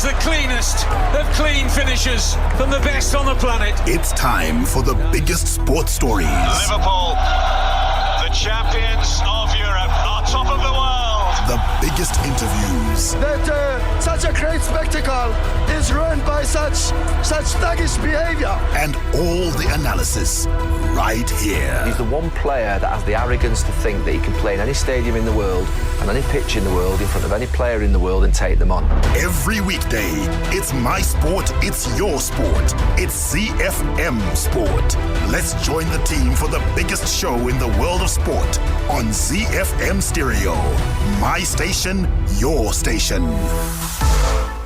the cleanest of clean finishers from the best on the planet. It's time for the biggest sports stories. Liverpool, the champions of Europe, are top of the world. The biggest interviews. That such a great spectacle is ruined by such thuggish behavior. And all the analysis right here. He's the one player that has the arrogance to think that he can play in any stadium in the world and any pitch in the world in front of any player in the world and take them on. Every weekday, it's my sport, it's your sport. It's ZiFM Sport. Let's join the team for the biggest show in the world of sport on ZiFM Stereo. My station, your station.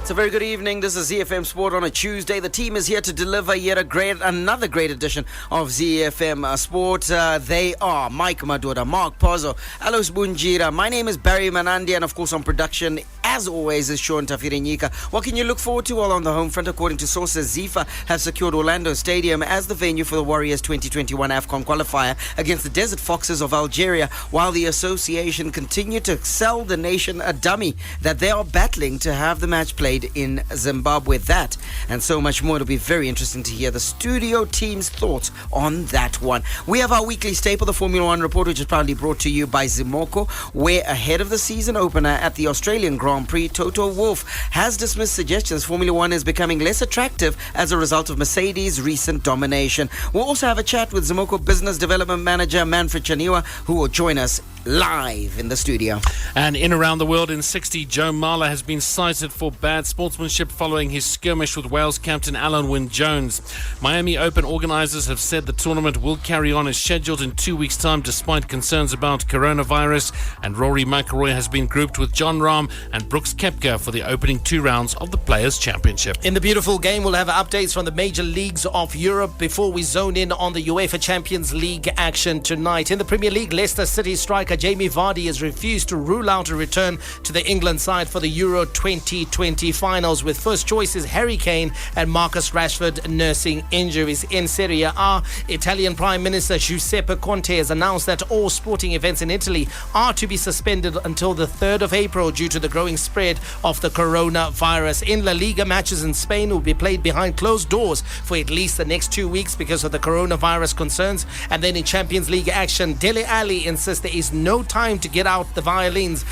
It's a very good evening. This is ZiFM Sport on a Tuesday. The team is here to deliver yet another great edition of ZiFM Sport. They are Mike Madura, Mark Pozzo, Alois Bunjira. My name is Barry Manandi, and of course on production, as always, is Sean Tafirinyika. What can you look forward to while on the home front? According to sources, ZiFA has secured Orlando Stadium as the venue for the Warriors 2021 AFCON qualifier against the Desert Foxes of Algeria, while the association continue to sell the nation a dummy that they are battling to have the match played in Zimbabwe. That and so much more. It'll be very interesting to hear the studio team's thoughts on that one. We have our weekly staple, the Formula One report, which is proudly brought to you by Zimoco, where ahead of the season opener at the Australian Grand Prix, Toto Wolff has dismissed suggestions Formula One is becoming less attractive as a result of Mercedes' recent domination. We'll also have a chat with Zimoco Business Development Manager Manfred Chaniwa, who will join us live in the studio. And in around the world in 60, Joe Marler has been cited for bad sportsmanship following his skirmish with Wales captain Alan Wynne-Jones. Miami Open organisers have said the tournament will carry on as scheduled in 2 weeks' time despite concerns about coronavirus, and Rory McIlroy has been grouped with John Rahm and Brooks Koepka for the opening 2 rounds of the Players' Championship. In the beautiful game, we'll have updates from the major leagues of Europe before we zone in on the UEFA Champions League action tonight. In the Premier League, Leicester City striker Jamie Vardy has refused to rule out a return to the England side for the Euro 2020 finals, with first choices Harry Kane and Marcus Rashford nursing injuries. In Serie A, Italian Prime Minister Giuseppe Conte has announced that all sporting events in Italy are to be suspended until the 3rd of April due to the growing spread of the coronavirus. In La Liga, matches in Spain will be played behind closed doors for at least the next 2 weeks because of the coronavirus concerns. And then in Champions League action, Dele Alli insists there is no time to get out the violins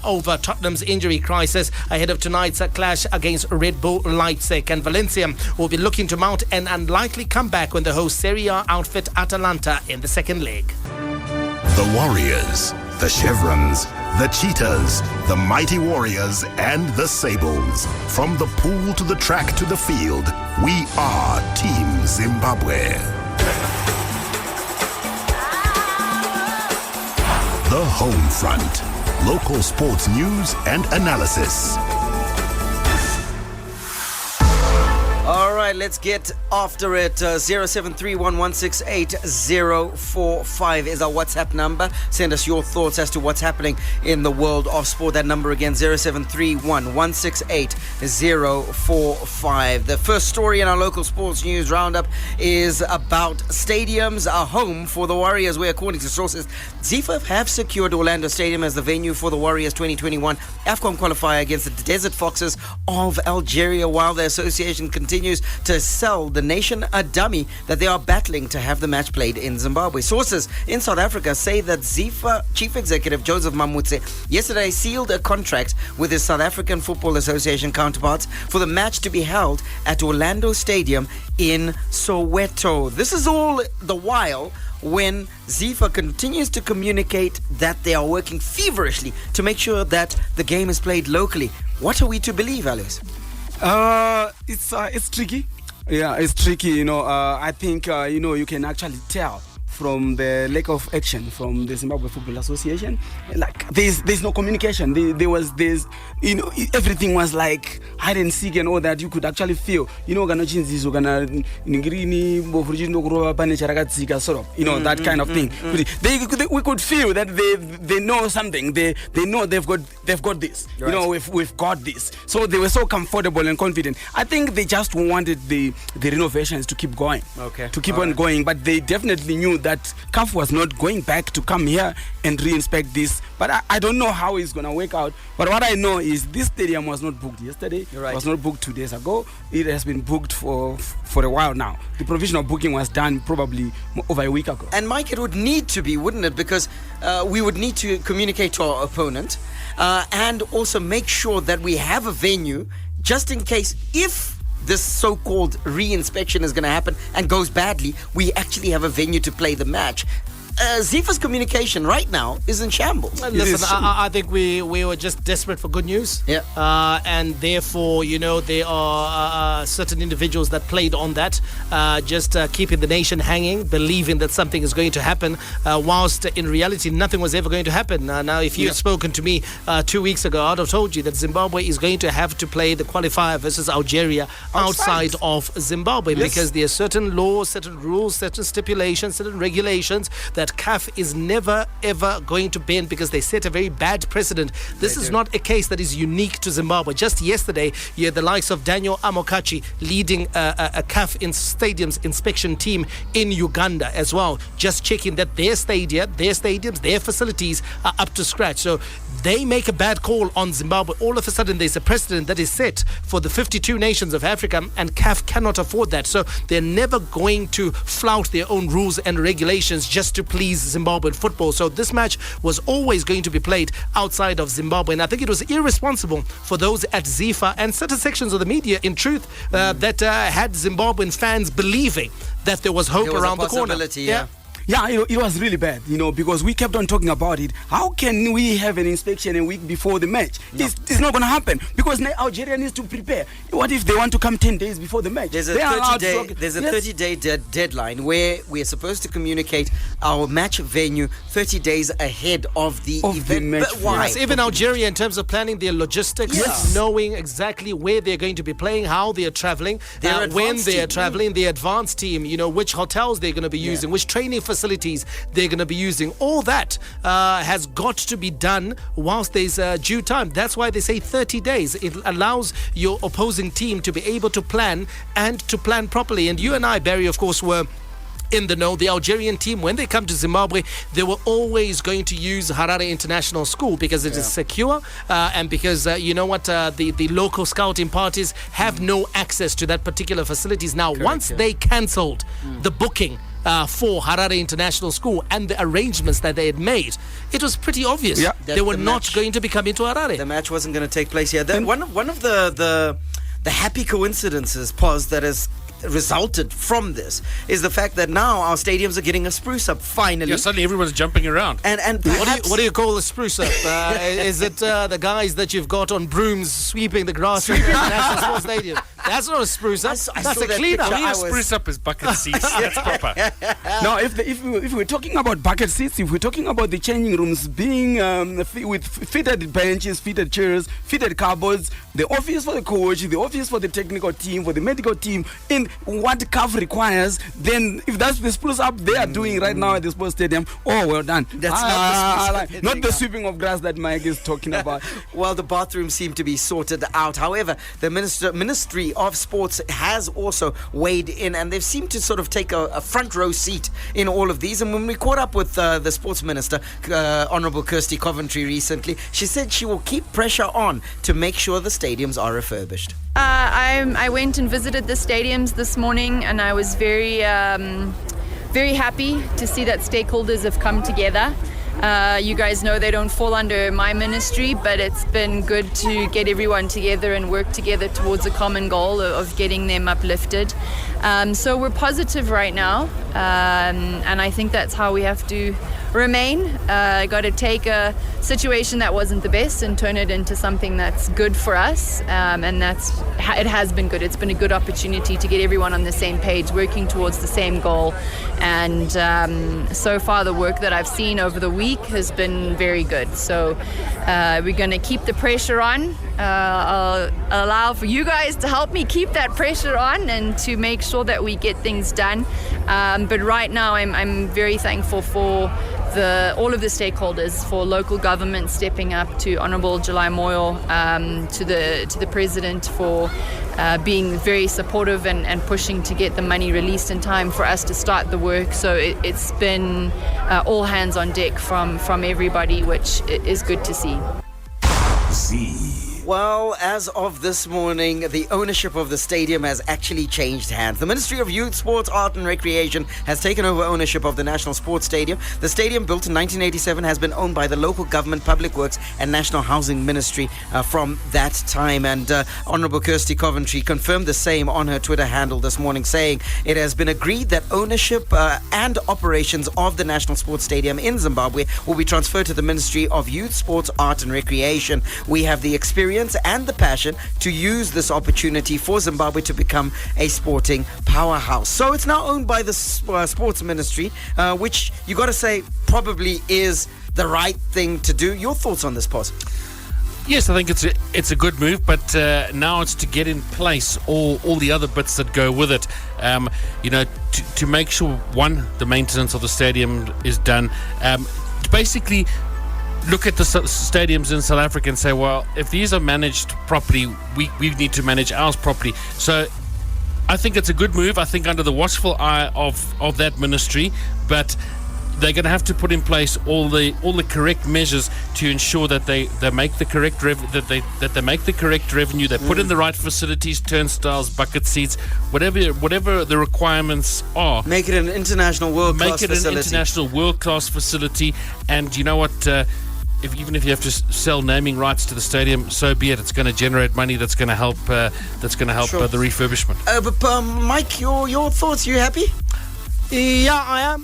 over Tottenham's injury crisis ahead of tonight's clash against Red Bull Leipzig. And Valencia will be looking to mount an unlikely comeback when they host Serie A outfit Atalanta in the second leg. The Warriors, the Chevrons, the Cheetahs, the Mighty Warriors, and the Sables. From the pool to the track to the field, we are Team Zimbabwe. The Home Front. Local sports news and analysis. All right, let's get after it. 0731168045 is our WhatsApp number. Send us your thoughts as to what's happening in the world of sport. That number again, 0731168045. The first story in our local sports news roundup is about stadiums, a home for the Warriors, where according to sources, ZiFA have secured Orlando Stadium as the venue for the Warriors 2021 AFCON qualifier against the Desert Foxes of Algeria, while the association continues to sell the nation a dummy that they are battling to have the match played in Zimbabwe. Sources in South Africa say that ZiFA Chief Executive Joseph Mamutse yesterday sealed a contract with his South African Football Association counterparts for the match to be held at Orlando Stadium in Soweto. This is all the while when ZiFA continues to communicate that they are working feverishly to make sure that the game is played locally. What are we to believe, Alois? It's tricky. Yeah, it's tricky. I think you can actually tell from the lack of action from the Zimbabwe Football Association. Like there's no communication. There's everything was like hide and seek and all that. You could actually feel that kind of thing. We could feel that they know something. They know they've got this. Right. We've got this. So they were so comfortable and confident. I think they just wanted the renovations to keep going. Okay. To keep on going, but they definitely knew that CAF was not going back to come here and re-inspect this. But I don't know how it's going to work out. But what I know is this stadium was not booked yesterday. You're right. It was not booked 2 days ago. It has been booked for a while now. The provisional booking was done probably over a week ago. And Mike, it would need to be, wouldn't it? Because we would need to communicate to our opponent and also make sure that we have a venue just in case if this so-called re-inspection is going to happen and goes badly, we actually have a venue to play the match. ZiFA's communication right now is in shambles. Listen, I think we were just desperate for good news. Yeah. And therefore, there are certain individuals that played on that, just keeping the nation hanging, believing that something is going to happen, whilst in reality, nothing was ever going to happen. Now, if you had spoken to me 2 weeks ago, I'd have told you that Zimbabwe is going to have to play the qualifier versus Algeria outside of Zimbabwe, because there are certain laws, certain rules, certain stipulations, certain regulations that CAF is never ever going to bend, because they set a very bad precedent. This is not a case that is unique to Zimbabwe. Just yesterday, you had the likes of Daniel Amokachi leading a CAF in stadiums inspection team in Uganda as well, just checking that their stadiums, their facilities are up to scratch. So they make a bad call on Zimbabwe. All of a sudden, there's a precedent that is set for the 52 nations of Africa, and CAF cannot afford that. So they're never going to flout their own rules and regulations just to please Zimbabwean football. So this match was always going to be played outside of Zimbabwe, and I think it was irresponsible for those at ZiFA and certain sections of the media, in truth, that had Zimbabwean fans believing that there was hope around the corner. Yeah, it was really bad, because we kept on talking about it. How can we have an inspection a week before the match? No. It's not going to happen, because Algeria needs to prepare. What if they want to come 10 days before the match? There's a 30-day deadline where we're supposed to communicate our match venue 30 days ahead of the event. Match. But why? Yes, even Algeria, in terms of planning their logistics, knowing exactly where they're going to be playing, how they're traveling, when they're traveling, the advanced team, which hotels they're going to be using, which training facilities they're going to be using. All that has got to be done whilst there's due time. That's why they say 30 days. It allows your opposing team to be able to plan and to plan properly. And you and I, Barry, of course, were in the know. The Algerian team, when they come to Zimbabwe, they were always going to use Harare International School because it is secure, and because the local scouting parties have no access to that particular facilities. Now, once they cancelled the booking for Harare International School and the arrangements that they had made, it was pretty obvious they were not going to be coming to Harare. The match wasn't going to take place here. One of the happy coincidences, Paz, that has resulted from this is the fact that now our stadiums are getting a spruce up finally. Yeah, suddenly everyone's jumping around. And perhaps, what do you call a spruce up? Is it the guys that you've got on brooms sweeping the grass at the National Sports Stadium? That's not a spruce up. That's a clean up. A spruce up is bucket seats. That's proper. Now, if we're talking about bucket seats, if we're talking about the changing rooms being with fitted benches, fitted chairs, fitted cupboards, the office for the coach, the office for the technical team, for the medical team, in what CAF requires, then if that's the spruce up they are doing right now at the sports stadium, well done. That's not the sweeping of grass that Mike is talking about. Well, the bathrooms seem to be sorted out. However, the Ministry of Sports has also weighed in, and they've seemed to sort of take a front row seat in all of these. And when we caught up with the sports minister, Honourable Kirsty Coventry, recently, she said she will keep pressure on to make sure the stadiums are refurbished. I went and visited the stadiums this morning, and I was very happy to see that stakeholders have come together. You guys know they don't fall under my ministry, but it's been good to get everyone together and work together towards a common goal of getting them uplifted. So we're positive right now, and I think that's how we have to remain. Got to take a situation that wasn't the best and turn it into something that's good for us, and it has been good. It's been a good opportunity to get everyone on the same page, working towards the same goal. And so far the work that I've seen over the week has been very good. So we're going to keep the pressure on. I'll allow for you guys to help me keep that pressure on and to make sure that we get things done. But right now I'm very thankful for all of the stakeholders, for local government stepping up, to Honourable July Moyo, to the President for being very supportive and pushing to get the money released in time for us to start the work. So it's been all hands on deck from everybody, which is good to see. Well, as of this morning, the ownership of the stadium has actually changed hands. The Ministry of Youth, Sports, Art and Recreation has taken over ownership of the National Sports Stadium. The stadium, built in 1987, has been owned by the local government, Public Works and National Housing Ministry from that time. And Honourable Kirsty Coventry confirmed the same on her Twitter handle this morning, saying it has been agreed that ownership and operations of the National Sports Stadium in Zimbabwe will be transferred to the Ministry of Youth, Sports, Art and Recreation. We have the experience and the passion to use this opportunity for Zimbabwe to become a sporting powerhouse. So it's now owned by the Sports Ministry, which you got to say probably is the right thing to do. Your thoughts on this, Pos? Yes, I think it's a good move, but now it's to get in place all the other bits that go with it. To make sure, one, the maintenance of the stadium is done. To basically look at the stadiums in South Africa and say, well, if these are managed properly, we need to manage ours properly. So I think it's a good move. I think under the watchful eye of that ministry, but they're going to have to put in place all the correct measures to ensure that they make the correct they make the correct revenue. They put in the right facilities, turnstiles, bucket seats, whatever the requirements are. Make it an international world-class facility. And you know what? Even if you have to sell naming rights to the stadium, so be it. It's going to generate money that's going to help. Sure. The refurbishment. But Mike, your thoughts? You happy? Yeah,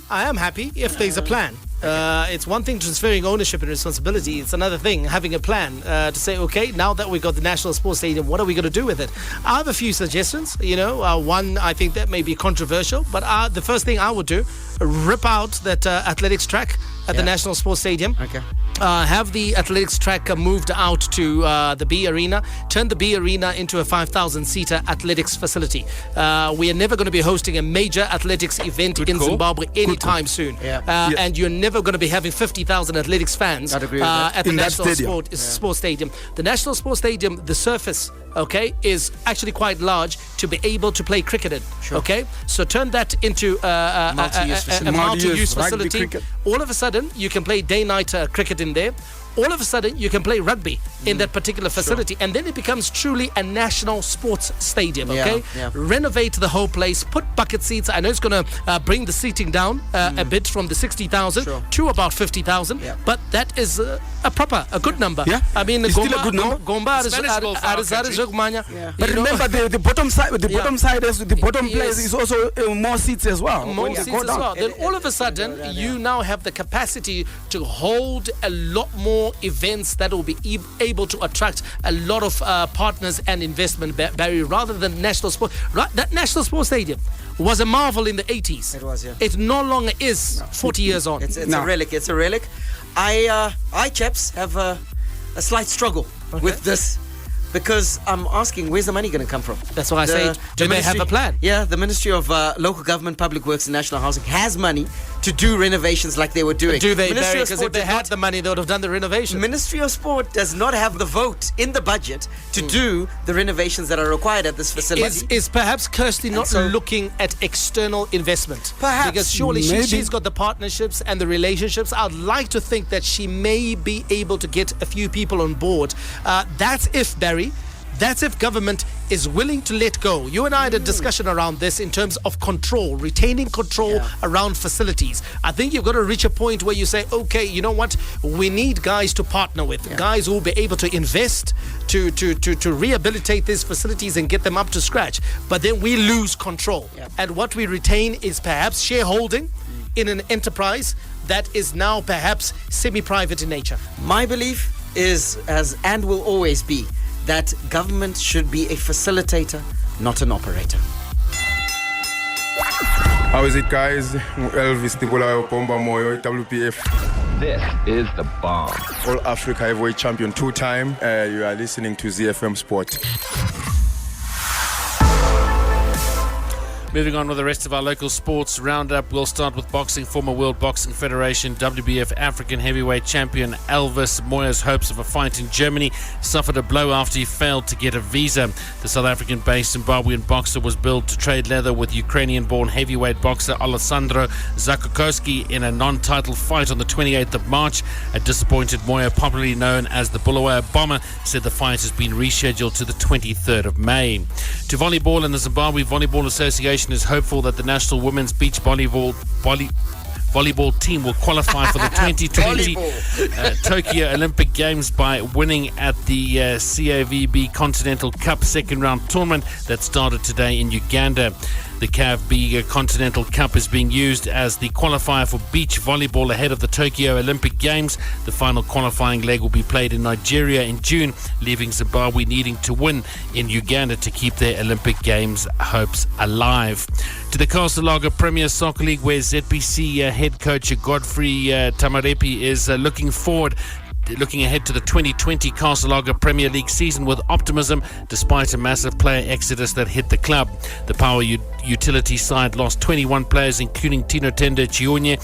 I am happy if there's a plan. It's one thing transferring ownership and responsibility. It's another thing having a plan to say, okay, now that we've got the National Sports Stadium, what are we going to do with it? I have a few suggestions. One I think that may be controversial, but the first thing I would do, rip out that athletics track at the National Sports Stadium. Okay. Have the athletics track moved out to the B Arena, turn the B Arena into a 5,000-seater athletics facility. We are never going to be hosting a major athletics event in Zimbabwe anytime soon. Yeah. And you're never going to be having 50,000 athletics fans at the National Sports Stadium. The National Sports Stadium, the surface, is actually quite large to be able to play cricket in. Sure. Okay, so turn that into a multi-use facility. All of a sudden, you can play day-night cricket in there. All of a sudden, you can play rugby in that particular facility, and then it becomes truly a national sports stadium. Okay, renovate the whole place, put bucket seats. I know it's going to bring the seating down a bit from the 60,000 to about 50,000, but that is a good number. Yeah, I mean, it's still a good number. But remember, the bottom side, the bottom place is also more seats as well. More seats as well. Then all of a sudden, you now have the capacity to hold a lot more events that will be able to attract a lot of partners and investment, Barry, rather than National Sport. That National Sports Stadium was a marvel in the 80s. It was, yeah. It no longer is 40 years on. It's a relic. It's a relic. I chaps, have a slight struggle with this, because I'm asking, where's the money going to come from? That's why I say, do they have a plan? Yeah, the Ministry of Local Government, Public Works and National Housing has money to do renovations like they were doing. Do they, Barry? Because if they had the money, they would have done the renovation. Ministry of Sport does not have the vote in the budget to do the renovations that are required at this facility. Is perhaps Kirsty not looking at external investment? Perhaps. Because surely she's got the partnerships and the relationships. I'd like to think that she may be able to get a few people on board. That's if, Barry, that's if government is willing to let go. You and I had a discussion around this in terms of control, retaining control around facilities. I think you've got to reach a point where you say, okay, you know what? We need guys to partner with, guys who will be able to invest to rehabilitate these facilities and get them up to scratch. But then we lose control. And what we retain is perhaps shareholding in an enterprise that is now perhaps semi-private in nature. My belief is, and will always be, that government should be a facilitator, not an operator. How is it, guys? Elvis Tibulayo Pomba Moyo, WPF. This is The Bomb. All Africa heavyweight champion 2-time. You are listening to ZiFM Sport. Moving on with the rest of our local sports roundup, we'll start with boxing. Former World Boxing Federation WBF African heavyweight champion Elvis Moya's hopes of a fight in Germany suffered a blow after he failed to get a visa. The South African-based Zimbabwean boxer was billed to trade leather with Ukrainian-born heavyweight boxer Alessandro Zakokowski in a non-title fight on the 28th of March. A disappointed Moya, popularly known as the Bulawayo Bomber, said the fight has been rescheduled to the 23rd of May. To volleyball, and the Zimbabwe Volleyball Association is hopeful that the national women's beach volleyball team will qualify for the 2020 Tokyo Olympic Games by winning at the CAVB Continental Cup second round tournament that started today in Uganda. The CAVB Continental Cup is being used as the qualifier for beach volleyball ahead of the Tokyo Olympic Games. The final qualifying leg will be played in Nigeria in June, leaving Zimbabwe needing to win in Uganda to keep their Olympic Games hopes alive. To the Castle Lager Premier Soccer League, where ZPC head coach Godfrey Tamarepi is looking ahead to the 2020 Castle Lager Premier League season with optimism, despite a massive player exodus that hit the club. The Power Utility side lost 21 players, including Tino Tende Chionye,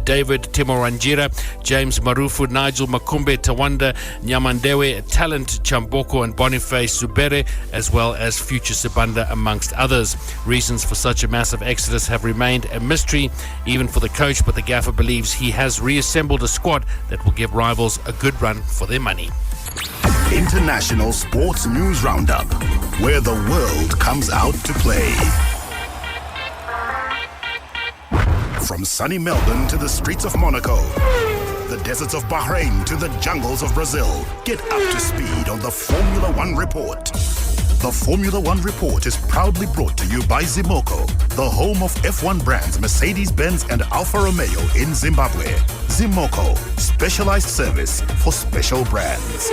David Timorangira, James Marufu, Nigel Makumbe, Tawanda Nyamandewe, Talent Chamboko and Boniface Subere, as well as Future Sibanda, amongst others. Reasons for such a massive exodus have remained a mystery, even for the coach, but the gaffer believes he has reassembled a squad that will give rivals a good run for their money. International Sports News Roundup, where the world comes out to play. From sunny Melbourne to the streets of Monaco, the deserts of Bahrain to the jungles of Brazil, get up to speed on the Formula One Report. The Formula One Report is proudly brought to you by Zimoco, the home of F1 brands Mercedes-Benz and Alfa Romeo in Zimbabwe. Zimoco, specialized service for special brands.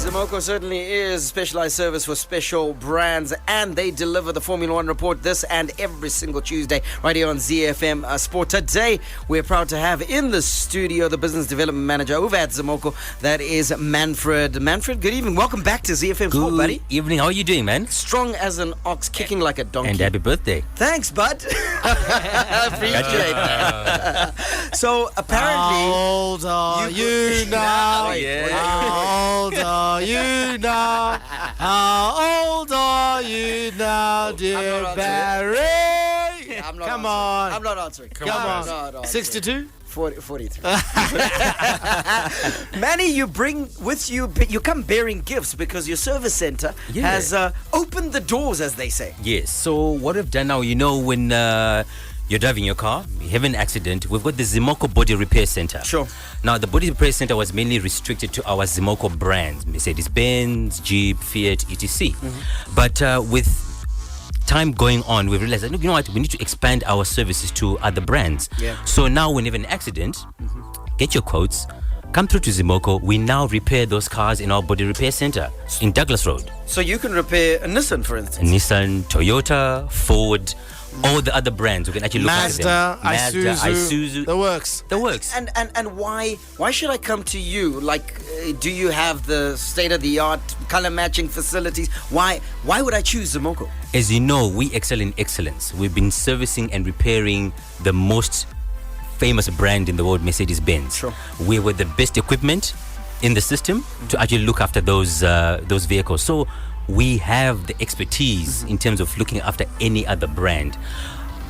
Zimoco certainly is specialized service for special brands, and they deliver the Formula One report this and every single Tuesday right here on ZiFM Sport. Today, we're proud to have in the studio the business development manager over at Zimoco. That is Manfred. Manfred, good evening. Welcome back to ZiFM Sport, buddy. Good evening. How are you doing, man? Strong as an ox, kicking like a donkey. And happy birthday. Thanks, bud. Appreciate that. So, apparently... How old are you now? How old are you now? How old are you now, dear Barry? Come on. I'm not answering. Come on. 62? 43. Manny, you bring with you, you come bearing gifts because your service center has opened the doors, as they say. Yes. So what we've done now, when you're driving your car, you have an accident, we've got the Zimoco Body Repair Center. Sure. Now, the Body Repair Center was mainly restricted to our Zimoco brands, Mercedes-Benz, Jeep, Fiat, etc. But with time going on, we realized that, you know what, we need to expand our services to other brands. Yeah. So now when you have an accident, get your quotes, come through to Zimoco. We now repair those cars in our Body Repair Center in Douglas Road. So you can repair a Nissan, for instance. Nissan, Toyota, Ford, all the other brands. We can actually look at them. Mazda, Isuzu. The works. And why should I come to you? Like, do you have the state-of-the-art color matching facilities? Why would I choose Zimoco? As you know, we excel in excellence. We've been servicing and repairing the most famous brand in the world, Mercedes-Benz. Sure. We were the best equipment in the system to actually look after those vehicles. So we have the expertise in terms of looking after any other brand.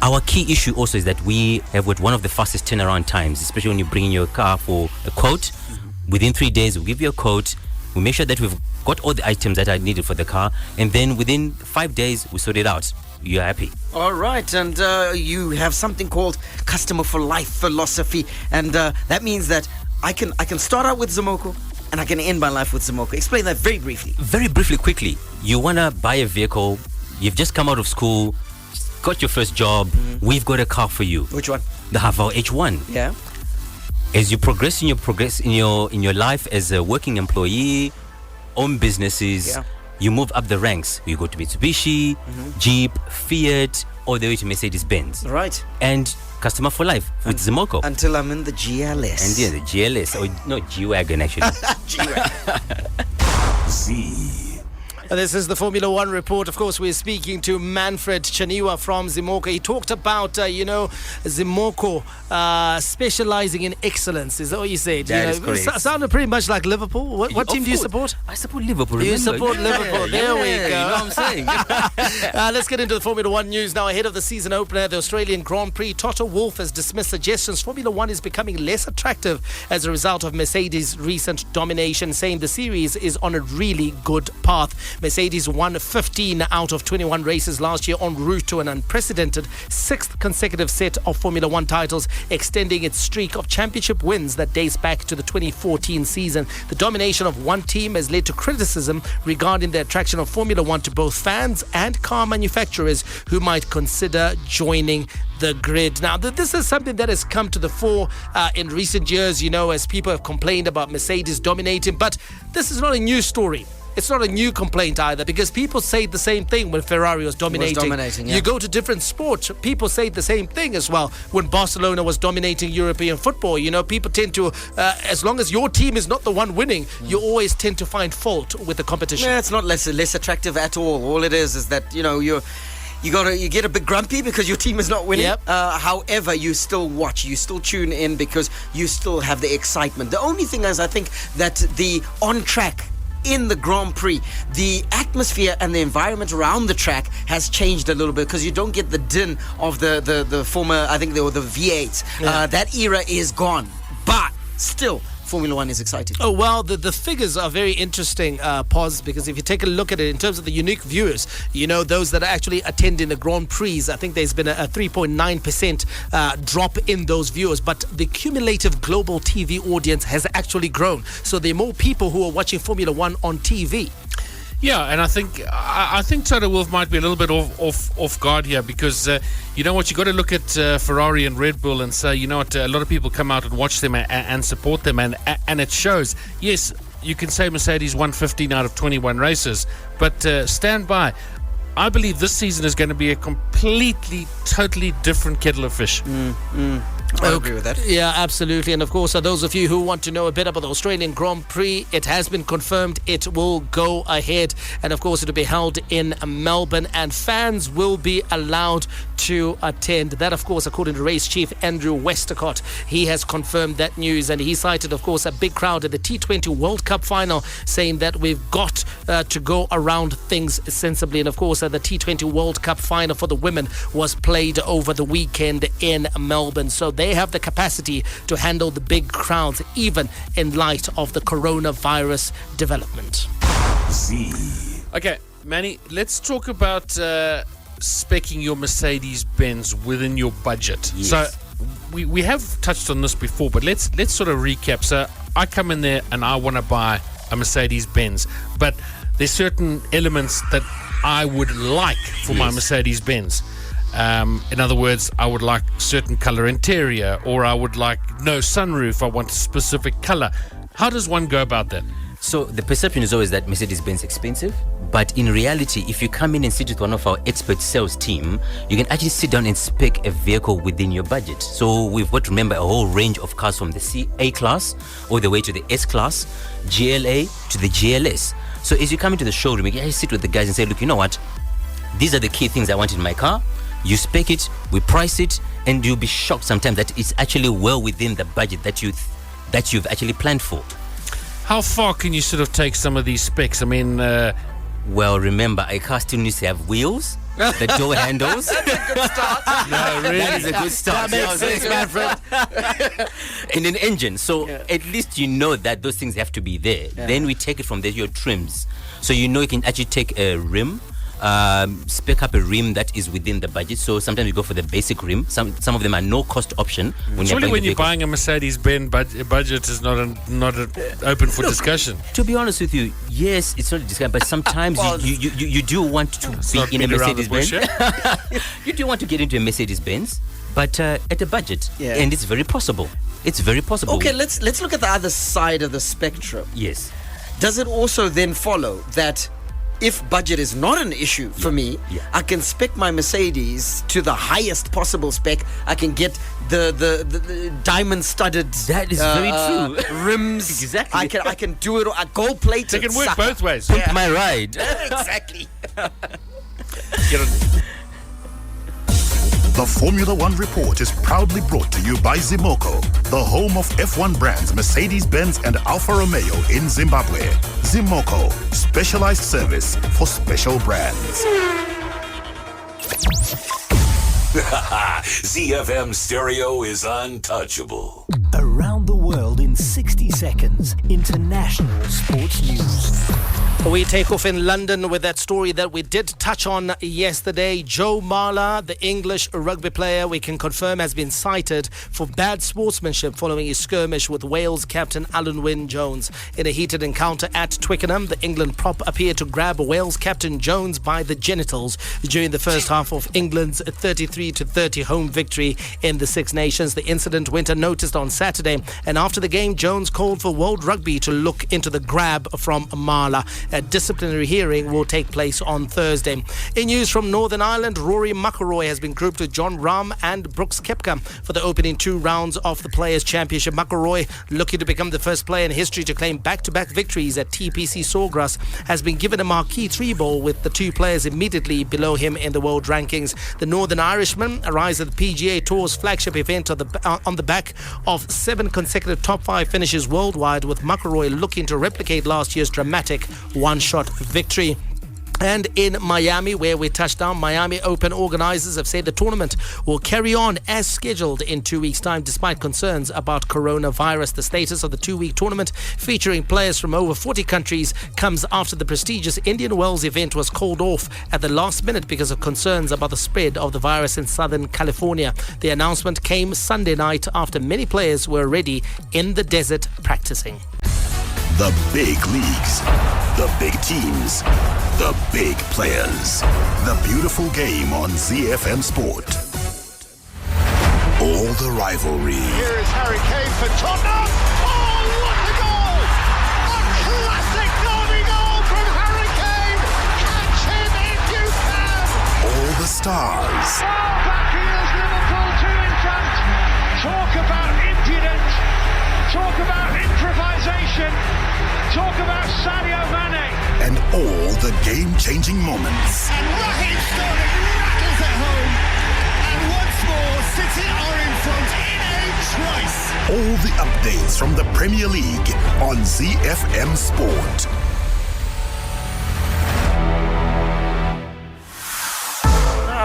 Our key issue also is that we have one of the fastest turnaround times, especially when you bring in your car for a quote. Within 3 days, we'll give you a quote. We make sure that we've got all the items that are needed for the car, and then within 5 days, we sort it out. You're happy. All right, and you have something called customer for life philosophy, and that means that I can start out with Zimoco and I can end my life with Zimoco. Explain that very briefly. Very briefly, quickly. You want to buy a vehicle, you've just come out of school, got your first job, we've got a car for you. Which one? The Havao H1. Yeah. As you progress in your life as a working employee, own businesses, you move up the ranks. You go to Mitsubishi, Jeep, Fiat, all the way to Mercedes-Benz. Right. And customer for life with Zimoco. Until I'm in the GLS. And the GLS. Or no, G-Wagon actually. G-Wagon. Z. This is the Formula One report. Of course, we're speaking to Manfred Chaniwa from Zimoko. He talked about, Zimoko specializing in excellence. Is that what you said? That is correct. Sounded pretty much like Liverpool. What team do you support? I support Liverpool. You support Liverpool. There we go. You know what I'm saying? Let's get into the Formula One news now. Ahead of the season opener, the Australian Grand Prix, Toto Wolff has dismissed suggestions Formula One is becoming less attractive as a result of Mercedes' recent domination, saying the series is on a really good path. Mercedes won 15 out of 21 races last year en route to an unprecedented 6th consecutive set of Formula One titles, extending its streak of championship wins that dates back to the 2014 season. The domination of one team has led to criticism regarding the attraction of Formula One to both fans and car manufacturers who might consider joining the grid. Now, this is something that has come to the fore in recent years, as people have complained about Mercedes dominating, but this is not a new story. It's not a new complaint either, because people say the same thing when Ferrari was dominating. Yeah. You go to different sports, people say the same thing as well. When Barcelona was dominating European football, people tend to, as long as your team is not the one winning, you always tend to find fault with the competition. Yeah, it's not less attractive at all. All it is that, you get a bit grumpy because your team is not winning. Yep. However, you still watch, you still tune in because you still have the excitement. The only thing is, I think that the on track in the Grand Prix, the atmosphere and the environment around the track has changed a little bit because you don't get the din of the former, I think they were the V8s. Yeah. That era is gone, but still Formula One is exciting. Oh, well, the figures are very interesting, Pos, because if you take a look at it in terms of the unique viewers, those that are actually attending the Grand Prix, I think there's been a 3.9% drop in those viewers, but the cumulative global TV audience has actually grown. So there are more people who are watching Formula One on TV. Yeah, and I think Toto Wolff might be a little bit off guard here because you know what, you got to look at Ferrari and Red Bull and say, a lot of people come out and watch them and support them, and it shows. Yes, you can say Mercedes won 15 out of 21 races, but stand by. I believe this season is going to be a completely, totally different kettle of fish. I agree with that. Yeah, absolutely. And of course, those of you who want to know a bit about the Australian Grand Prix, it has been confirmed it will go ahead. And of course, it will be held in Melbourne and fans will be allowed to attend. That, of course, according to race chief Andrew Westacott. He has confirmed that news, and he cited, of course, a big crowd at the T20 World Cup final, saying that we've got to go around things sensibly. And of course, the T20 World Cup final for the women was played over the weekend in Melbourne. So they have the capacity to handle the big crowds, even in light of the coronavirus development. Okay, Manny, let's talk about speccing your Mercedes-Benz within your budget. Yes. So we have touched on this before, but let's sort of recap. So I come in there and I want to buy a Mercedes-Benz, but there's certain elements that I would like for my Mercedes-Benz. In other words, I would like certain color interior, or I would like no sunroof. I want a specific color. How does one go about that? So the perception is always that Mercedes-Benz is expensive, but in reality, if you come in and sit with one of our expert sales team, you can actually sit down and spec a vehicle within your budget. So we've got to remember a whole range of cars from the A class all the way to the S class, GLA to the GLS. So as you come into the showroom, you can actually sit with the guys and say, look, you know what? These are the key things I want in my car. You spec it, we price it, and you'll be shocked sometimes that it's actually well within the budget that you've actually planned for. How far can you sort of take some of these specs? I mean, well, remember, a car still needs to have wheels, the door handles. That's a good start. no, really, that is a good start. That makes sense, Manfred. And an engine. So at least you know that those things have to be there. Yeah. Then we take it from there, your trims. So you can actually take a rim. Spec up a rim that is within the budget. So sometimes you go for the basic rim. Some of them are no cost option. Surely when you're buying a Mercedes-Benz, budget is not open for discussion. To be honest with you, yes, it's not a discussion, but sometimes you do want to be in a Mercedes-Benz. You do want to get into a Mercedes-Benz, but at a budget, and it's very possible. It's very possible. Okay, let's look at the other side of the spectrum. Yes. Does it also then follow that if budget is not an issue for me, I can spec my Mercedes to the highest possible spec. I can get the diamond-studded. That is very true. Rims. Exactly. I can do it. Gold plated. They can work both ways. Pimp my ride. Exactly. The Formula One Report is proudly brought to you by Zimoco, the home of F1 brands Mercedes-Benz and Alfa Romeo in Zimbabwe. Zimoco, specialized service for special brands. ZiFM stereo is untouchable. Around the world in 60 seconds. International sports news. We take off in London with that story that we did touch on yesterday. Joe Marler, the English rugby player, we can confirm has been cited for bad sportsmanship following his skirmish with Wales captain Alan Wynne-Jones. In a heated encounter at Twickenham, the England prop appeared to grab Wales captain Jones by the genitals during the first half of England's 33-30 home victory in the Six Nations. The incident went unnoticed on Saturday, and after the game, Jones called for World Rugby to look into the grab from Marler. A disciplinary hearing will take place on Thursday. In news from Northern Ireland, Rory McIlroy has been grouped with John Rahm and Brooks Koepka for the opening 2 rounds of the Players' Championship. McIlroy, looking to become the first player in history to claim back-to-back victories at TPC Sawgrass, has been given a marquee 3-ball with the 2 players immediately below him in the world rankings. The Northern Irishman arrives at the PGA Tour's flagship event on the back of 7 consecutive top 5 finishes worldwide, with McIlroy looking to replicate last year's dramatic one-shot victory. And in Miami, where we touched down, Miami Open organizers have said the tournament will carry on as scheduled in 2 weeks' time, despite concerns about coronavirus. The status of the 2-week tournament, featuring players from over 40 countries, comes after the prestigious Indian Wells event was called off at the last minute because of concerns about the spread of the virus in Southern California. The announcement came Sunday night after many players were already in the desert practicing. The big leagues, the big teams, the big players. The beautiful game on ZiFM Sport. All the rivalry. Here is Harry Kane for Tottenham. Oh, what a goal! A classic derby goal from Harry Kane. Catch him if you can. All the stars. Back heels Liverpool 2 in front. Talk about impudent. Talk about improvisation. Talk about Sadio Mane. And all the game-changing moments. And Raheem Sterling rattles it home. And once more, City are in front in a trice. All the updates from the Premier League on ZiFM Sport.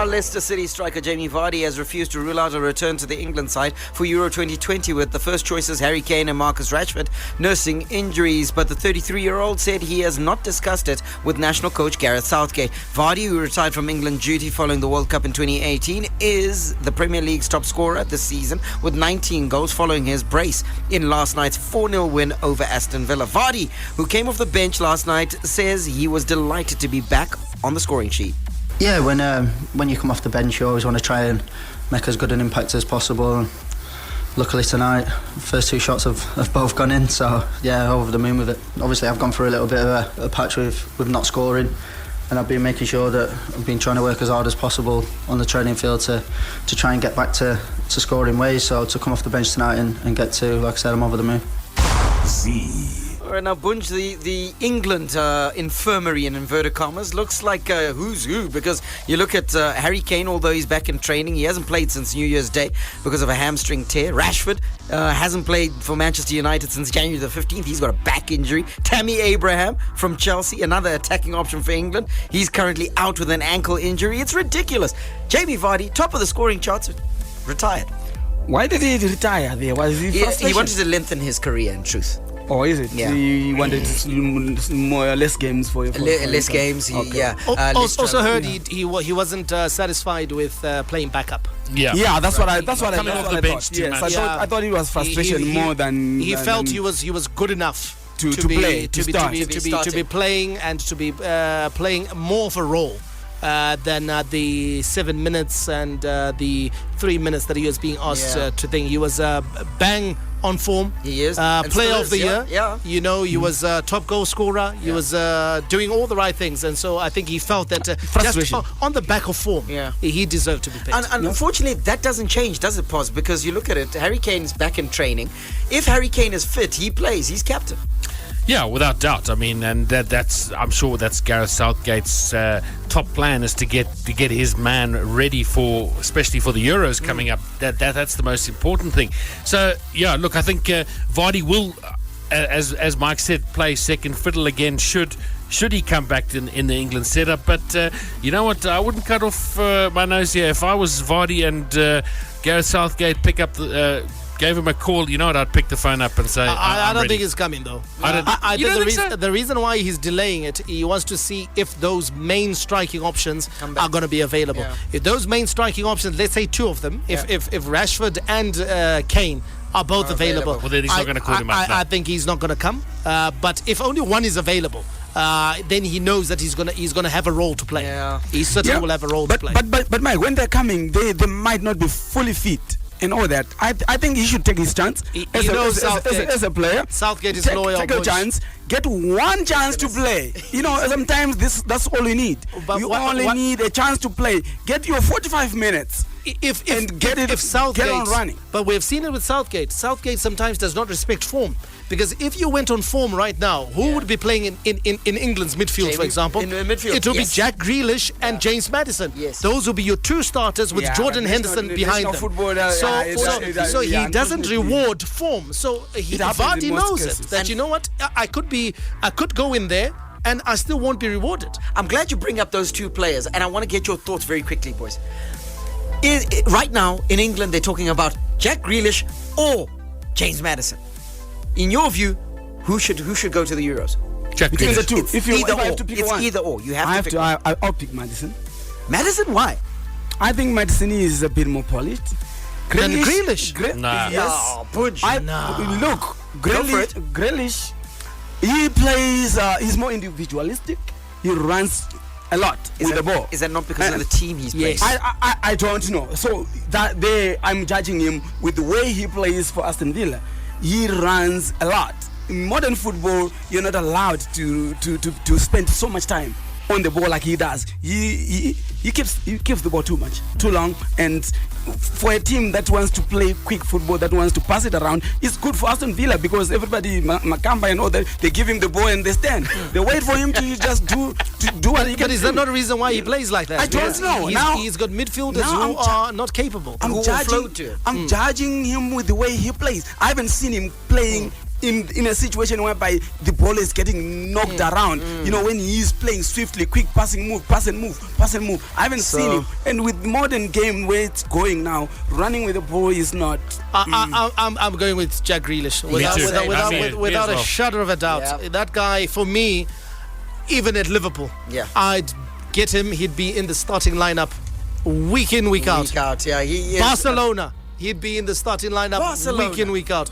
Leicester City striker Jamie Vardy has refused to rule out a return to the England side for Euro 2020, with the first choices Harry Kane and Marcus Rashford nursing injuries. But the 33-year-old said he has not discussed it with national coach Gareth Southgate. Vardy, who retired from England duty following the World Cup in 2018, is the Premier League's top scorer this season with 19 goals following his brace in last night's 4-0 win over Aston Villa. Vardy, who came off the bench last night, says he was delighted to be back on the scoring sheet. Yeah, when you come off the bench, you always want to try and make as good an impact as possible. Luckily tonight, first 2 shots have both gone in, so yeah, over the moon with it. Obviously, I've gone through a little bit of a patch with not scoring, and I've been making sure that I've been trying to work as hard as possible on the training field to try and get back to scoring ways. So to come off the bench tonight and get to, like I said, I'm over the moon. All right, now, Bunj, the England infirmary, in inverted commas, looks like who's who, because you look at Harry Kane, although he's back in training, he hasn't played since New Year's Day because of a hamstring tear. Rashford hasn't played for Manchester United since January the 15th. He's got a back injury. Tammy Abraham from Chelsea, another attacking option for England. He's currently out with an ankle injury. It's ridiculous. Jamie Vardy, top of the scoring charts, retired. Why did he retire there? Was he frustration? He wanted to lengthen his career, in truth. Oh, is it? Yeah. He wanted less games for less games. Okay. Yeah. Also heard he wasn't satisfied with playing backup. Yeah, that's what I Coming off the bench too much. I thought it was frustration more than he felt he was good enough to be playing and to be playing more of a role than the 7 minutes and the 3 minutes that he was being asked to think. He was bang on form. He is. Player of the year. Yeah. You know, he was top goal scorer. He was doing all the right things. And so I think he felt that just on the back of form, he deserved to be picked. And unfortunately, that doesn't change, does it, Pos? Because you look at it, Harry Kane's back in training. If Harry Kane is fit, he plays. He's captain. Yeah, without doubt. I mean, and I'm sure that's Gareth Southgate's top plan is to get his man ready for, especially for the Euros coming up. That's the most important thing. So yeah, look, I think Vardy will, as Mike said, play second fiddle again. Should he come back in the England setup? But you know what? I wouldn't cut off my nose here. If I was Vardy and Gareth Southgate gave him a call, you know what, I'd pick the phone up and say, I don't ready. think it's coming, though. I think the reason why he's delaying it, he wants to see if those main striking options are going to be available. Yeah. If those main striking options, let's say two of them, if Rashford and Kane are both available, well, then he's not going to call him up. I think he's not going to come. But if only one is available, then he knows that he's gonna have a role to play. Yeah. He certainly will have a role to play. But Mike, when they're coming, they might not be fully fit and all that. I think he should take his chance as a player. Southgate is loyal. Take a chance. Get one chance to play. You know, sometimes that's all you need. You only need a chance to play. Get your 45 minutes. If Southgate, get on running. But we've seen it with Southgate. Southgate sometimes does not respect form. Because if you went on form right now, who would be playing in England's midfield, for example? In midfield, it will be Jack Grealish and James Maddison. Yes. Those will be your two starters with Jordan Henderson behind them. So he doesn't reward form. So Vardy knows it. That, you know what, I could go in there and I still won't be rewarded. I'm glad you bring up those two players, and I want to get your thoughts very quickly, boys. Right now in England, they're talking about Jack Grealish or James Maddison. In your view, who should go to the Euros? Jack Between the Grealish. two. If I have to pick it's one, either or. You have to pick one. I'll pick Maddison. Maddison, why? I think Maddison is a bit more polished. Than Grealish? Nah. Yes. No, Look, Grealish, he plays. He's more individualistic. He runs a lot with the ball. Is that not because of the team he's playing? I don't know. So I'm judging him with the way he plays for Aston Villa. He runs a lot. In modern football, you're not allowed to spend so much time on the ball like he does. He keeps the ball too long, and for a team that wants to play quick football, that wants to pass it around, it's good for Aston Villa because everybody, Makamba and all that, they give him the ball and they stand. They wait for him to just do what he can. But is that not a reason why he plays like that? I don't know. He's got midfielders who are not capable. I'm judging him with the way he plays. I haven't seen him playing in a situation whereby the ball is getting knocked around. You know, when he is playing swiftly, quick passing move, pass and move. I haven't seen him. And with modern game where it's going now, running with the ball is not. I'm going with Jack Grealish without a shudder of a doubt. Yeah. That guy, for me, even at Liverpool, I'd get him. He'd be in the starting lineup week in, week out. Yeah, he is. Barcelona, he'd be in the starting lineup week in, week out.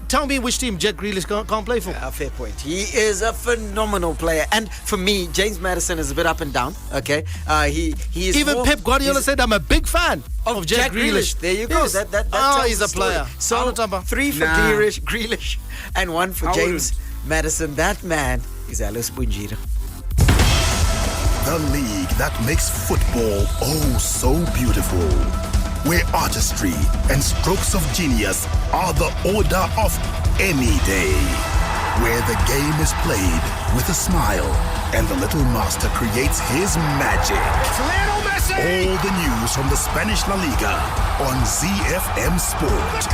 Tell me which team Jack Grealish can't play for. Yeah, fair point. He is a phenomenal player, and for me, James Maddison is a bit up and down. Okay, he is. Even Pep Guardiola said, "I'm a big fan of Jack Grealish." There you go. Yes. That he's a player. So 3 for Grealish, and 1 for James Maddison. That man is Alice Bunjira. The league that makes football oh so beautiful. Where artistry and strokes of genius are the order of any day. Where the game is played with a smile and the little master creates his magic. All the news from the Spanish La Liga on ZiFM Sport.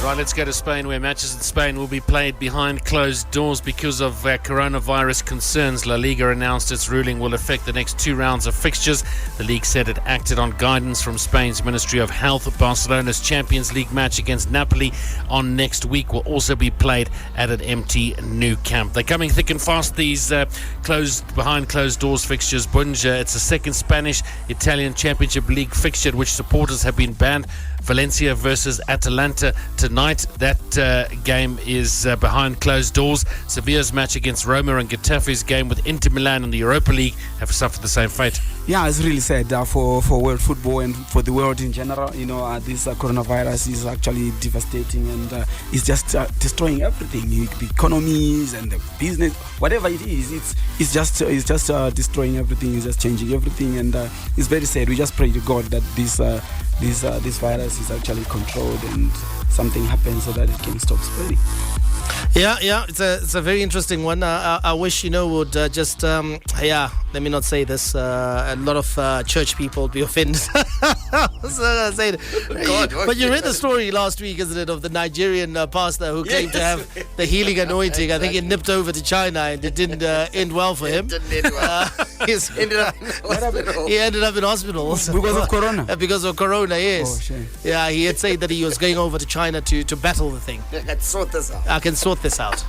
Right, let's go to Spain, where matches in Spain will be played behind closed doors because of coronavirus concerns. La Liga announced its ruling will affect the next 2 rounds of fixtures. The league said it acted on guidance from Spain's Ministry of Health. Barcelona's Champions League match against Napoli on next week will also be played at an empty Nou Camp. They're coming thick and fast, these behind closed doors fixtures. Bunja, it's the second Spanish-Italian Championship League fixture at which supporters have been banned. Valencia versus Atalanta tonight. That game is behind closed doors. Sevilla's match against Roma and Getafe's game with Inter Milan in the Europa League have suffered the same fate. Yeah, it's really sad for world football and for the world in general. You know, this coronavirus is actually devastating and it's just destroying everything. The economies and the business, whatever it is, it's just destroying everything. It's just changing everything, and it's very sad. We just pray to God that this virus is actually controlled and something happens so that it can stop spreading. Yeah, it's a very interesting one. I wish, would just, let me not say this. A lot of church people would be offended. So say it. God, but you read the story last week, isn't it, of the Nigerian pastor who claimed to have the healing anointing. I think he nipped over to China and it didn't end well for him. It didn't end well. He ended up in hospital. Because of corona? Because of corona, yes. Oh, shame. Yeah, he had said that he was going over to China to battle the thing. Let's sort this out. I can sort this out.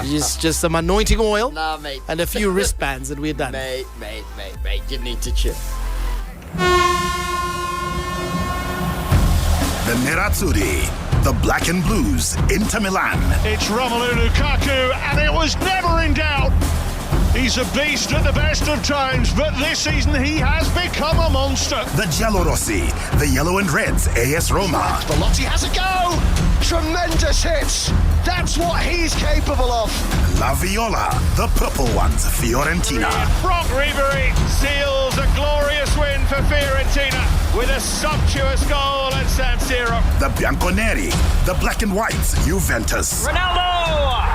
just some anointing oil mate. and a few wristbands and we're done. Mate, you need to chill. The Nerazzurri, the Black and Blues, Inter Milan. It's Romelu Lukaku, and it was never in doubt. He's a beast at the best of times, but this season he has become a monster. The Giallorossi, the Yellow and Reds, AS Roma. Belotti has a go! Tremendous hits! That's what he's capable of. La Viola, the Purple Ones, Fiorentina. Brock Ribery seals a glorious win for Fiorentina with a sumptuous goal at San Siro. The Bianconeri, the Black and Whites, Juventus. Ronaldo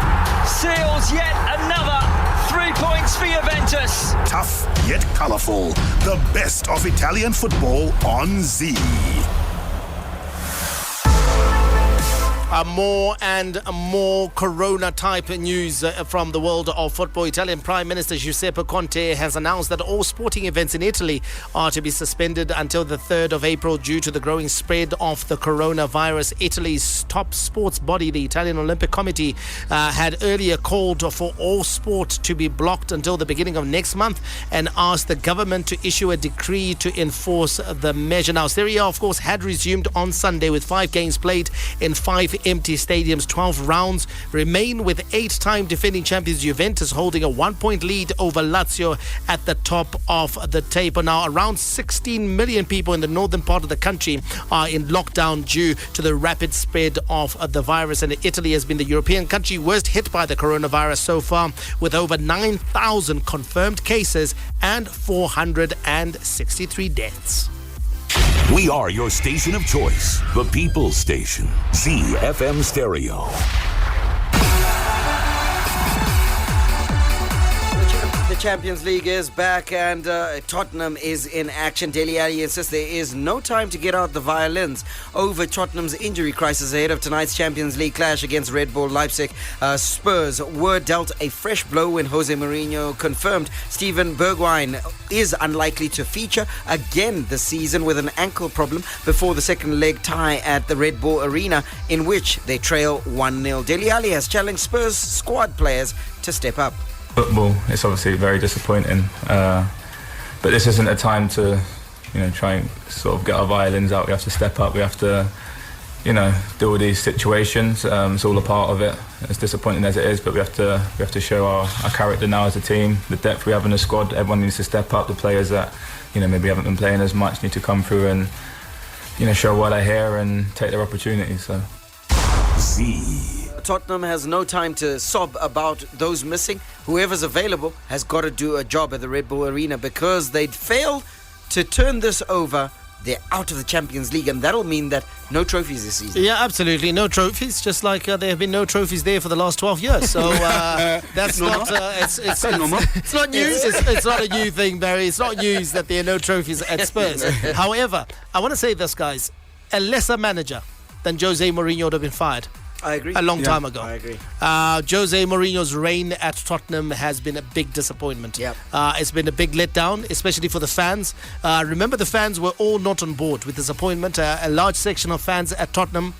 seals yet another 3 points for Juventus. Tough yet colourful. The best of Italian football on Z. More and more corona-type news from the world of football. Italian Prime Minister Giuseppe Conte has announced that all sporting events in Italy are to be suspended until the 3rd of April due to the growing spread of the coronavirus. Italy's top sports body, the Italian Olympic Committee, had earlier called for all sport to be blocked until the beginning of next month and asked the government to issue a decree to enforce the measure. Now, Serie A, of course, had resumed on Sunday with 5 games played in 5 empty stadiums. 12 rounds remain, with 8-time defending champions Juventus holding a 1-point lead over Lazio at the top of the table. Now, around 16 million people in the northern part of the country are in lockdown due to the rapid spread of the virus, and Italy has been the European country worst hit by the coronavirus so far, with over 9,000 confirmed cases and 463 deaths. We are your station of choice, the People's Station, ZiFM Stereo. The Champions League is back and Tottenham is in action. Dele Alli insists there is no time to get out the violins over Tottenham's injury crisis ahead of tonight's Champions League clash against Red Bull Leipzig. Spurs were dealt a fresh blow when Jose Mourinho confirmed Steven Bergwijn is unlikely to feature again this season with an ankle problem before the second leg tie at the Red Bull Arena, in which they trail 1-0. Dele Alli has challenged Spurs squad players to step up. Football, it's obviously very disappointing, but this isn't a time to, try and sort of get our violins out. We have to step up. We have to, deal with these situations. It's all a part of it. As disappointing as it is, but we have to show our character now as a team. The depth we have in the squad, everyone needs to step up. The players that, maybe haven't been playing as much need to come through and, show why they're here and take their opportunities. So. Z. Tottenham has no time to sob about those missing. Whoever's available has got to do a job at the Red Bull Arena, because they'd fail to turn this over. They're out of the Champions League, and that'll mean that no trophies this season. Yeah, absolutely, no trophies. Just like there have been no trophies there for the last 12 years. So that's not. It's not news. It's not a new thing, Barry. It's not news that there are no trophies at Spurs. However, I want to say this, guys: a lesser manager than Jose Mourinho would have been fired. I agree. A long time ago. I agree. Jose Mourinho's reign at Tottenham has been a big disappointment. Yep. It's been a big letdown, especially for the fans. Remember, the fans were all not on board with this appointment. A large section of fans at Tottenham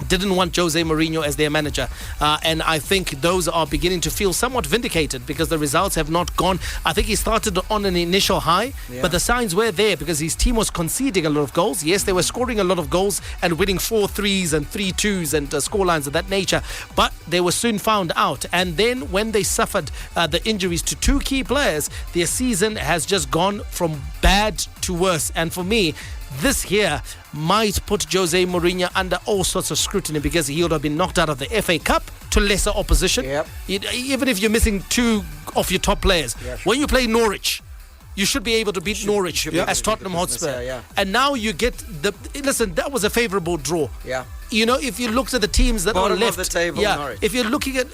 didn't want Jose Mourinho as their manager. And I think those are beginning to feel somewhat vindicated because the results have not gone. I think he started on an initial high, but the signs were there because his team was conceding a lot of goals. Yes, they were scoring a lot of goals and winning 4-3s and 3-2s and scorelines of that nature, but they were soon found out. And then when they suffered the injuries to two key players, their season has just gone from bad to worse. And for me, this here might put Jose Mourinho under all sorts of scrutiny because he would have been knocked out of the FA Cup to lesser opposition. Even if you're missing two of your top players. When you play Norwich, you should be able to beat Norwich as Tottenham Hotspur. And now you get listen, that was a favourable draw. You know, if you looked at the teams that Bottom are left, of the table, Norwich. if you're looking at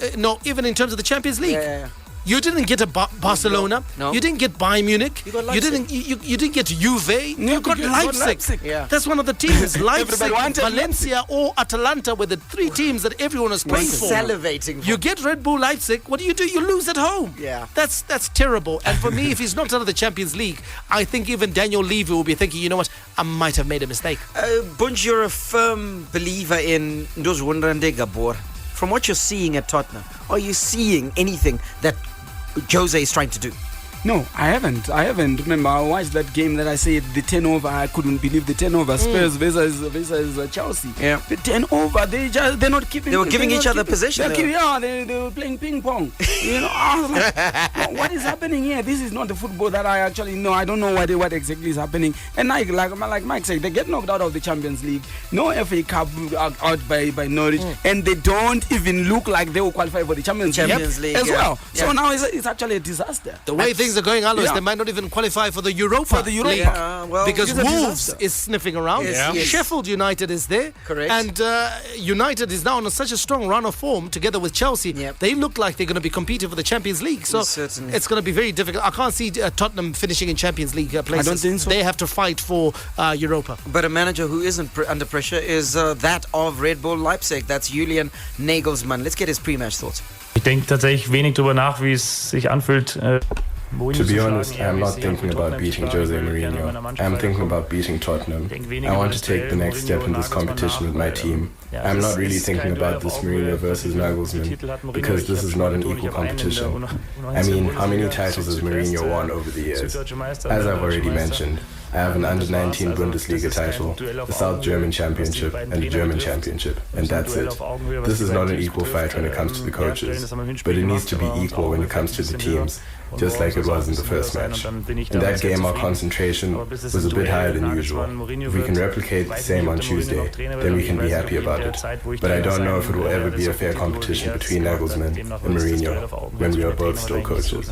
even in terms of the Champions League. You didn't get a Barcelona. No. You didn't get Bayern Munich. You got Leipzig. You didn't get Juve. You got Leipzig. That's one of the teams. Leipzig, Valencia, or Atalanta were the three teams that everyone was praying for. Salivating. You get Red Bull Leipzig. What do? You lose at home. That's terrible. And for me, if he's knocked out of the Champions League, I think even Daniel Levy will be thinking, you know what, I might have made a mistake. Bunch, you're a firm believer in Ndozwundrandi Gabor. From what you're seeing at Tottenham, are you seeing anything that Jose is trying to do? No, I haven't. Remember, I watched that game that I said the turnover. I couldn't believe the turnover. Spurs versus Chelsea. The turnover. They're not keeping. They were giving each other possession. They were playing ping pong. You know, I was like, what is happening here? This is not the football that I actually know. I don't know what exactly is happening. And like Mike said, they get knocked out of the Champions League. No FA Cup out by Norwich, and they don't even look like they will qualify for the Champions League as well. So now it's actually a disaster. The way things are going, Alois, they might not even qualify for the Europa League. Because Wolves is sniffing around. Sheffield United is there. Correct. And United is now on such a strong run of form together with Chelsea. They look like they're going to be competing for the Champions League. So it's going to be very difficult. I can't see Tottenham finishing in Champions League places. I don't think so. They have to fight for Europa. But a manager who isn't under pressure is that of Red Bull Leipzig. That's Julian Nagelsmann. Let's get his pre-match thoughts. Ich denke tatsächlich wenig darüber nach, wie es sich anfühlt. To be honest, I'm not thinking about beating Jose Mourinho. I'm thinking about beating Tottenham. I want to take the next step in this competition with my team. I'm not really thinking about this Mourinho versus Nagelsmann because this is not an equal competition. I mean, how many titles has Mourinho won over the years? As I've already mentioned, I have an under-19 Bundesliga title, the South German Championship, and the German Championship, and that's it. This is not an equal fight when it comes to the coaches, but it needs to be equal when it comes to the teams, just like it was in the first match. In that game, our concentration was a bit higher than usual. If we can replicate the same on Tuesday, then we can be happy about it. But I don't know if it will ever be a fair competition between Nagelsmann and Mourinho when we are both still coaches.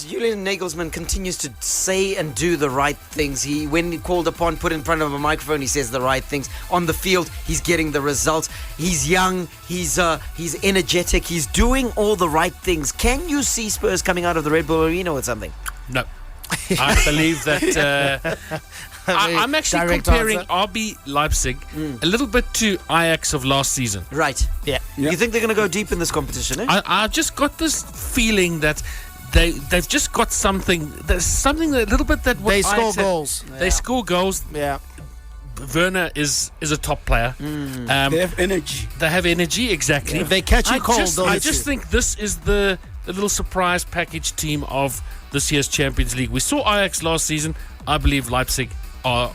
Julian Nagelsmann continues to say and do the right things. When called upon, put in front of a microphone, he says the right things. On the field, he's getting the results. He's young, he's energetic, he's doing all the right things. Can you see Spurs coming out of the Red Bull Arena with something? No. I believe that I'm actually comparing RB Leipzig a little bit to Ajax of last season. Right. Yeah. You think they're going to go deep in this competition, eh? I've just got this feeling that they've just got something. There's something a little bit that they score goals. They score goals. Yeah. Werner is a top player. They have energy. They have energy, exactly. If they catch you cold, I just think this is the little surprise package team of this year's Champions League. We saw Ajax last season. I believe Leipzig are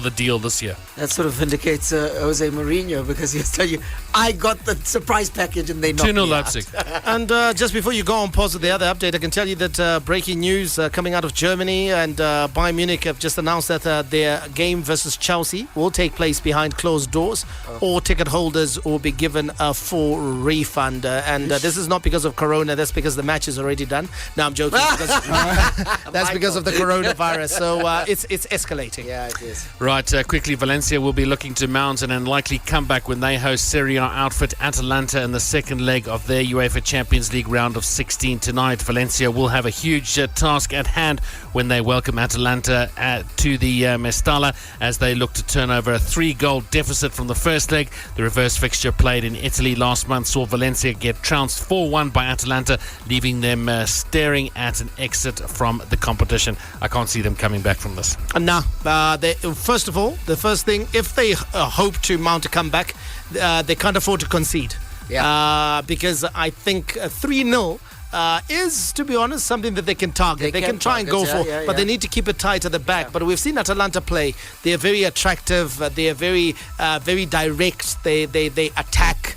the deal this year. That sort of vindicates Jose Mourinho because he'll tell you, I got the surprise package and they knocked me Leipzig. And just before you go on pause with the other update, I can tell you that breaking news coming out of Germany, and Bayern Munich have just announced that their game versus Chelsea will take place behind closed doors. All ticket holders will be given a full refund. And this is not because of Corona, that's because the match is already done. No, I'm joking. That's because of the coronavirus. So it's escalating. Yeah, it is. Right, quickly, Valencia will be looking to mount an unlikely comeback when they host Serie A outfit Atalanta in the second leg of their UEFA Champions League round of 16 tonight. Valencia will have a huge task at hand when they welcome Atalanta to the Mestalla as they look to turn over a 3-goal deficit from the first leg. The reverse fixture played in Italy last month saw Valencia get trounced 4-1 by Atalanta, leaving them staring at an exit from the competition. I can't see them coming back from this. Nah. First of all, the first thing, if they hope to mount a comeback, they can't afford to concede. Because I think 3-0 is, to be honest, something that they can target. They can try and go for, but they need to keep it tight at the back. But we've seen Atalanta play. They are very attractive. They are very direct. They attack.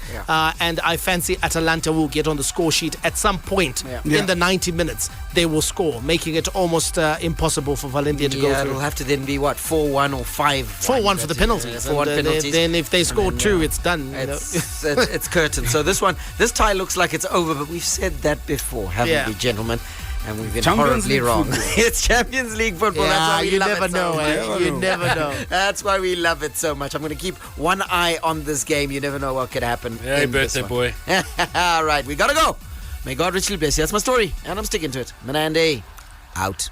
And I fancy Atalanta will get on the score sheet at some point in the 90 minutes. They will score, making it almost impossible for Valencia to go through. It'll have to then be, 4-1 or 5-1? 4-1 for the penalties. 4-1 penalties. Then if they score 2, it's done. It's curtain. So this tie looks like it's over, but we've said that before, haven't we, gentlemen? And we've been horribly wrong. It's Champions League football. That's why we love it so much. You never know. That's why we love it so much. I'm going to keep one eye on this game. You never know what could happen. Hey, birthday boy. All right, we got to go. May God richly bless you. That's my story, and I'm sticking to it. Manande, out.